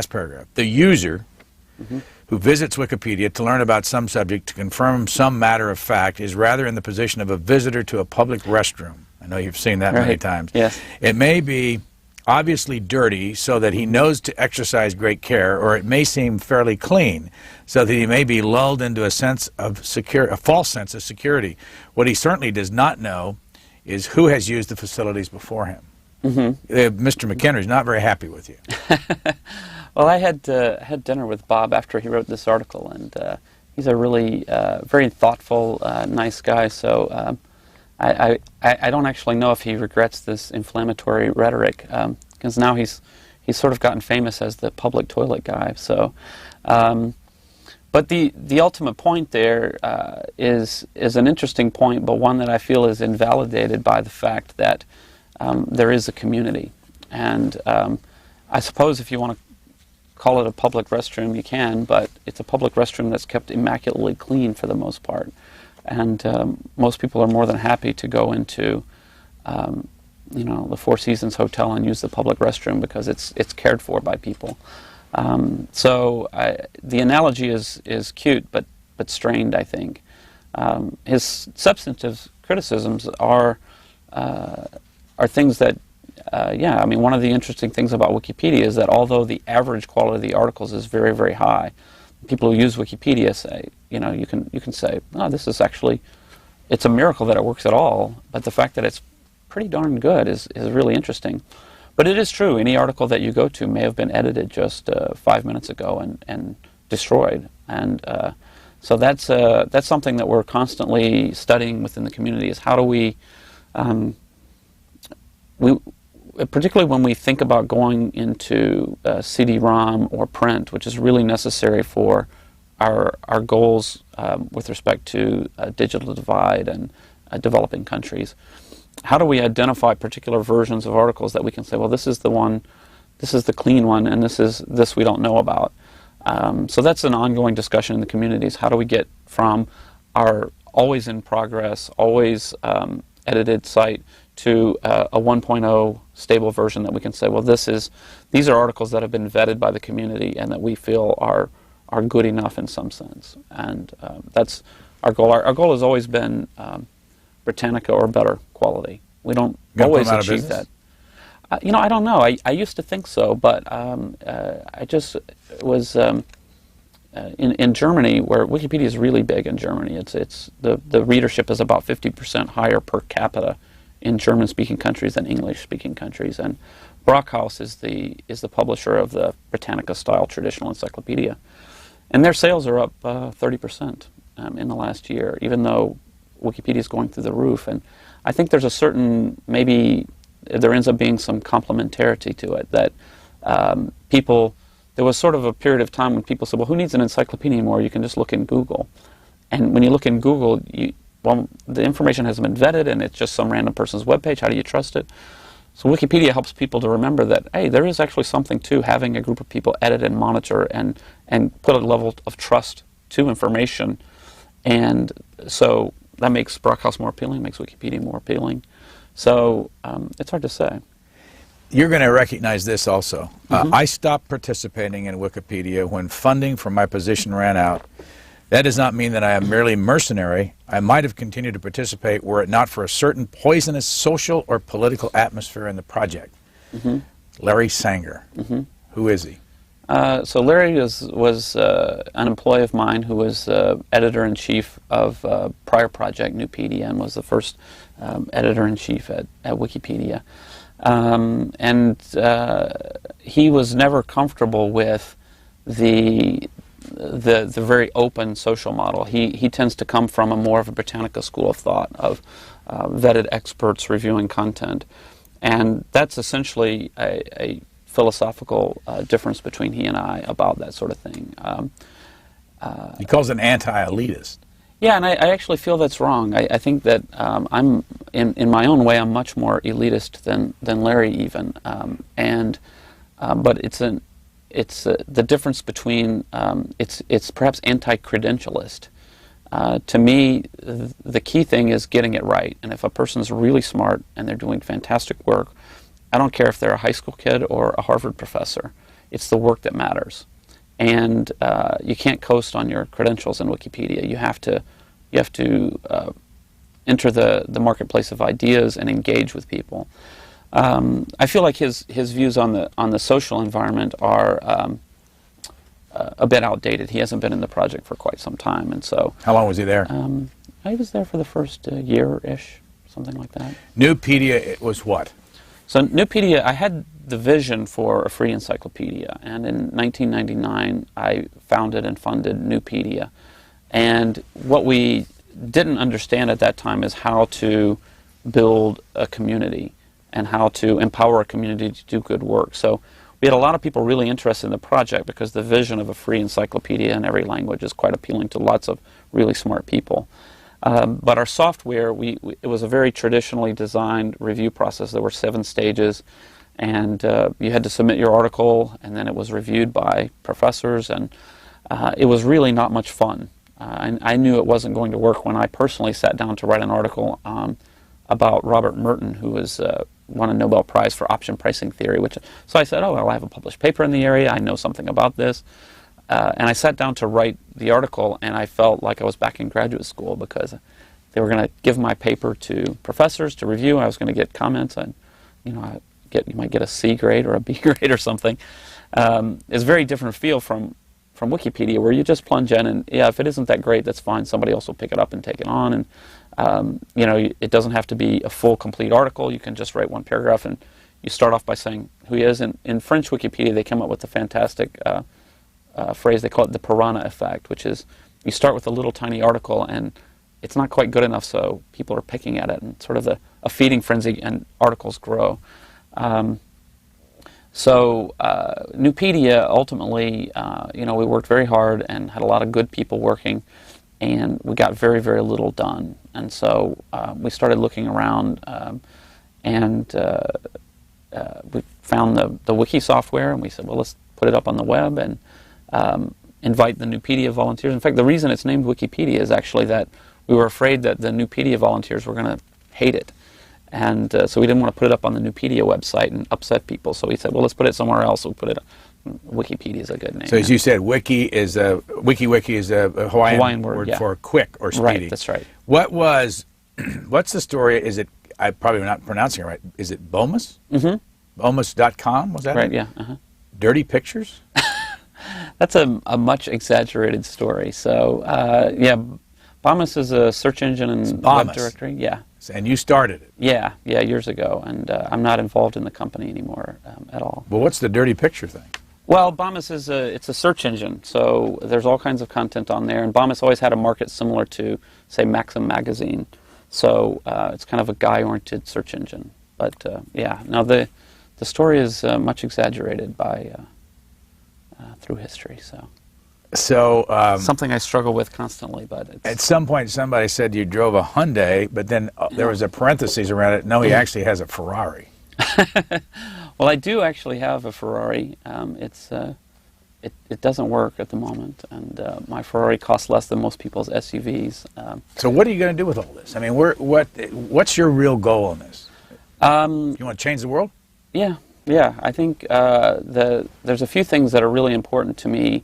paragraph. The user who visits Wikipedia to learn about some subject, to confirm some matter of fact, is rather in the position of a visitor to a public restroom. I know you've seen that many times. Yes. It may be obviously dirty so that he knows to exercise great care, or it may seem fairly clean so that he may be lulled into a false sense of security. What he certainly does not know is who has used the facilities before him. Mr. McHenry is not very happy with you. Well, I had dinner with Bob after he wrote this article, and he's a really very thoughtful, nice guy. So I don't actually know if he regrets this inflammatory rhetoric, because now he's sort of gotten famous as the public toilet guy. So, but the ultimate point there is an interesting point, but one that I feel is invalidated by the fact that there is a community, and I suppose if you want to call it a public restroom, you can, but it's a public restroom that's kept immaculately clean for the most part. And most people are more than happy to go into, the Four Seasons Hotel and use the public restroom because it's cared for by people. So the analogy is cute, but strained, I think. His substantive criticisms are things that, one of the interesting things about Wikipedia is that although the average quality of the articles is very, very high, people who use Wikipedia say, you can say, oh, this is actually, it's a miracle that it works at all, but the fact that it's pretty darn good is really interesting. But it is true, any article that you go to may have been edited just 5 minutes ago and destroyed. And so that's something that we're constantly studying within the community, is how do we particularly when we think about going into CD-ROM or print, which is really necessary for our goals with respect to digital divide and developing countries. How do we identify particular versions of articles that we can say, well, this is the one, this is the clean one, and this we don't know about? So that's an ongoing discussion in the communities. How do we get from our always in progress, always edited site to a 1.0 stable version that we can say, well, these are articles that have been vetted by the community and that we feel are good enough in some sense. And that's our goal. Our goal has always been Britannica or better quality. We don't always achieve that. I don't know. I used to think so, but I just was in Germany, where Wikipedia is really big in Germany. It's the readership is about 50% higher per capita in German-speaking countries than English-speaking countries. And Brockhaus is the publisher of the Britannica-style traditional encyclopedia, and their sales are up 30% in the last year, even though Wikipedia is going through the roof. And I think there's a certain, maybe there ends up being some complementarity to it, that there was sort of a period of time when people said, well, who needs an encyclopedia anymore? You can just look in Google. And when you look in Google, the information hasn't been vetted, and it's just some random person's webpage. How do you trust it? So Wikipedia helps people to remember that, hey, there is actually something to having a group of people edit and monitor and put a level of trust to information. And so that makes Brockhaus more appealing, makes Wikipedia more appealing. So it's hard to say. You're going to recognize this also. I stopped participating in Wikipedia when funding for my position ran out. That does not mean that I am merely mercenary. I might have continued to participate were it not for a certain poisonous social or political atmosphere in the project. Larry Sanger. Who is he? So Larry was an employee of mine who was editor-in-chief of prior project, Nupedia, and was the first editor-in-chief at Wikipedia. And he was never comfortable with the very open social model. He tends to come from a more of a Britannica school of thought, of vetted experts reviewing content. And that's essentially a philosophical difference between he and I about that sort of thing. He calls it anti-elitist. Yeah, and I actually feel that's wrong. I think that I'm, in my own way, I'm much more elitist than Larry even. But it's the difference between, it's perhaps anti-credentialist. To me, the key thing is getting it right. And if a person's really smart and they're doing fantastic work, I don't care if they're a high school kid or a Harvard professor. It's the work that matters. And you can't coast on your credentials in Wikipedia. You have to enter the marketplace of ideas and engage with people. I feel like his views on the social environment are a bit outdated. He hasn't been in the project for quite some time, and so. How long was he there? I was there for the first year-ish, something like that. Nupedia was what? So Nupedia, I had the vision for a free encyclopedia, and in 1999 I founded and funded Newpedia. And what we didn't understand at that time is how to build a community and how to empower a community to do good work. So we had a lot of people really interested in the project because the vision of a free encyclopedia in every language is quite appealing to lots of really smart people. But our software, it was a very traditionally designed review process. There were 7 stages, and you had to submit your article, and then it was reviewed by professors, and it was really not much fun. I knew it wasn't going to work when I personally sat down to write an article about Robert Merton, who won a Nobel Prize for option pricing theory. So I said, oh, well, I have a published paper in the area. I know something about this. And I sat down to write the article, and I felt like I was back in graduate school because they were going to give my paper to professors to review. I was going to get comments, and you might get a C grade or a B grade or something. It's a very different feel from Wikipedia, where you just plunge in, and yeah, if it isn't that great, that's fine. Somebody else will pick it up and take it on, and it doesn't have to be a full, complete article. You can just write one paragraph, and you start off by saying who he is. And in French Wikipedia, they came up with a fantastic phrase. They call it the piranha effect, which is you start with a little tiny article, and it's not quite good enough, so people are picking at it, and sort of a feeding frenzy, and articles grow. So Newpedia, ultimately, we worked very hard and had a lot of good people working, and we got very, very little done. And so we started looking around, and we found the wiki software, and we said, well, let's put it up on the web and invite the Newpedia volunteers. In fact, the reason it's named Wikipedia is actually that we were afraid that the Newpedia volunteers were going to hate it. And so we didn't want to put it up on the Newpedia website and upset people. So we said, well, let's put it somewhere else. We'll put it. Wikipedia is a good name. So as you said, wiki is a Hawaiian word yeah. for quick or speedy. Right, that's right. What's the story? Is it? I'm probably not pronouncing it right. Is it Bomis? Mm-hmm. Bomis.com, was that right? it? Yeah. Uh-huh. Dirty pictures. That's a much exaggerated story. So yeah, Bomis is a search engine and web directory. Yeah. And you started it. Yeah, years ago, and I'm not involved in the company anymore at all. Well, what's the dirty picture thing? Well, Bomis it's a search engine, so there's all kinds of content on there, and Bomis always had a market similar to, say, Maxim magazine. So it's kind of a guy-oriented search engine. But yeah, now the story is much exaggerated by through history. So something I struggle with constantly, but at some point somebody said you drove a Hyundai, but then there was a parenthesis around it. No, he actually has a Ferrari. Well, I do actually have a Ferrari. It doesn't work at the moment, and my Ferrari costs less than most people's SUVs. So what are you going to do with all this? I mean, what's your real goal in this? You want to change the world? Yeah. I think there's a few things that are really important to me.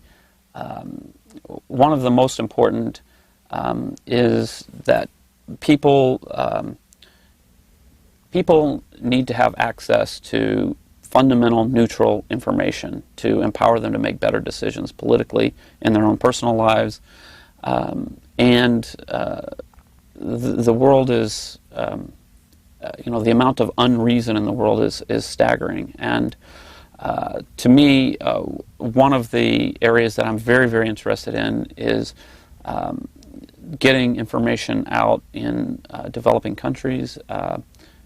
One of the most important is that people need to have access to fundamental neutral information to empower them to make better decisions politically in their own personal lives. And the world is, the amount of unreason in the world is staggering. And to me, one of the areas that I'm very, very interested in is getting information out in developing countries,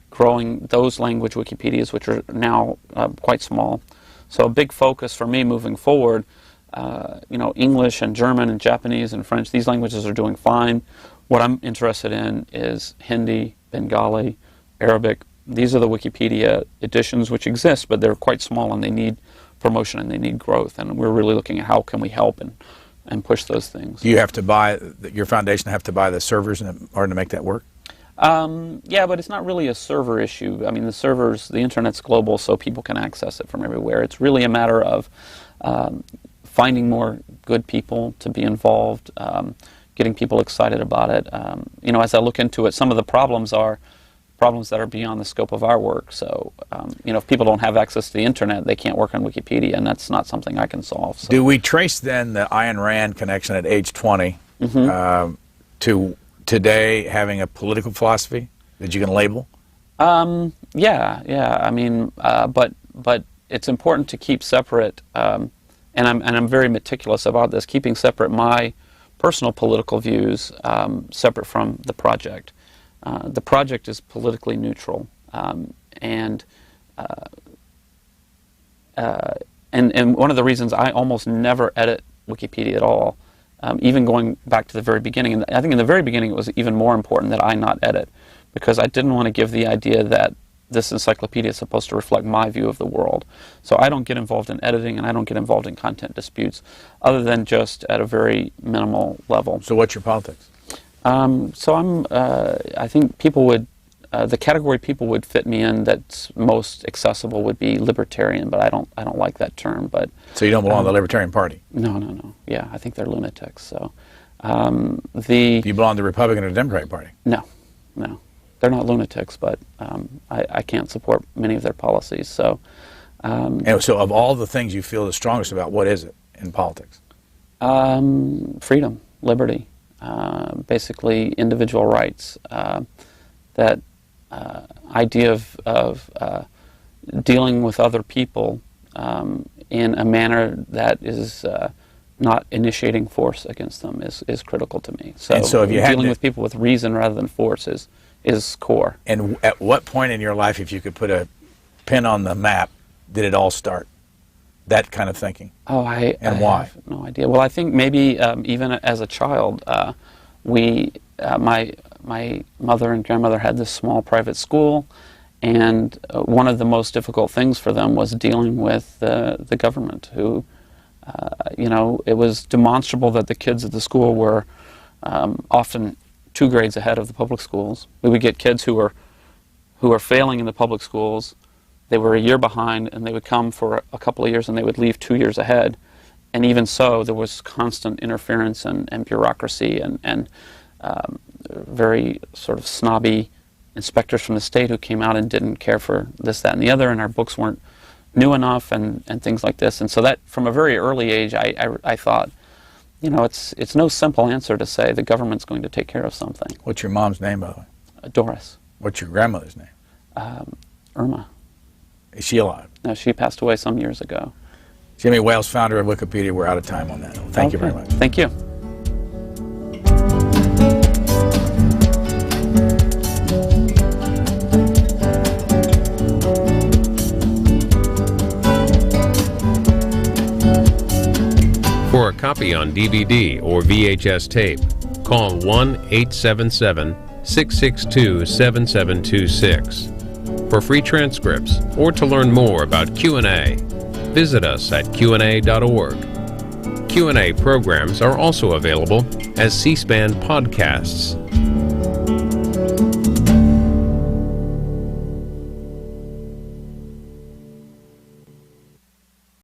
growing those language Wikipedias, which are now quite small. So a big focus for me moving forward, English and German and Japanese and French, these languages are doing fine. What I'm interested in is Hindi, Bengali, Arabic. These are the Wikipedia editions which exist, but they're quite small and they need promotion and they need growth. And we're really looking at how can we help and push those things. Do you have to buy, your foundation have to buy the servers in order to make that work? Yeah, but it's not really a server issue. I mean, the internet's global, so people can access it from everywhere. It's really a matter of finding more good people to be involved, getting people excited about it. As I look into it, some of the problems are problems that are beyond the scope of our work. So, if people don't have access to the internet, they can't work on Wikipedia, and that's not something I can solve. So. Do we trace then the Ayn Rand connection at age 20 to today having a political philosophy that you can label? Yeah. I mean, but but it's important to keep separate, and I'm very meticulous about this, keeping separate my personal political views separate from the project. The project is politically neutral, and one of the reasons I almost never edit Wikipedia at all, even going back to the very beginning, and I think in the very beginning it was even more important that I not edit, because I didn't want to give the idea that this encyclopedia is supposed to reflect my view of the world. So I don't get involved in editing, and I don't get involved in content disputes, other than just at a very minimal level. So what's your politics? I think people would, the category people would fit me in that's most accessible would be libertarian, but I don't like that term. But so you don't belong to the Libertarian Party? No. Yeah, I think they're lunatics. So Do you belong to the Republican or Democratic Party? No. They're not lunatics, but I can't support many of their policies. So, and so of all the things you feel the strongest about, what is it in politics? Freedom, liberty, basically individual rights. That idea of dealing with other people in a manner that is not initiating force against them is critical to me. So if you dealing with people with reason rather than force is core. And at what point in your life, if you could put a pin on the map, did it all start? That kind of thinking. Oh, why? Have no idea. Well, I think maybe even as a child, my mother and grandmother had this small private school, and one of the most difficult things for them was dealing with the government, who, it was demonstrable that the kids at the school were often 2 grades ahead of the public schools. We would get kids who were failing in the public schools. They were a year behind, and they would come for a couple of years, and they would leave 2 years ahead. And even so, there was constant interference and bureaucracy and very sort of snobby inspectors from the state who came out and didn't care for this, that, and the other, and our books weren't new enough and things like this. And so that, from a very early age, I thought, it's no simple answer to say the government's going to take care of something. What's your mom's name, by the way? Doris. What's your grandmother's name? Irma. Is she alive? No, she passed away some years ago. Jimmy Wales, founder of Wikipedia. We're out of time on that. Thank you very much. Thank you. For a copy on DVD or VHS tape, call 1-877-662-7726. For free transcripts or to learn more about Q&A, visit us at Q&A.org. Q&A programs are also available as C-SPAN podcasts.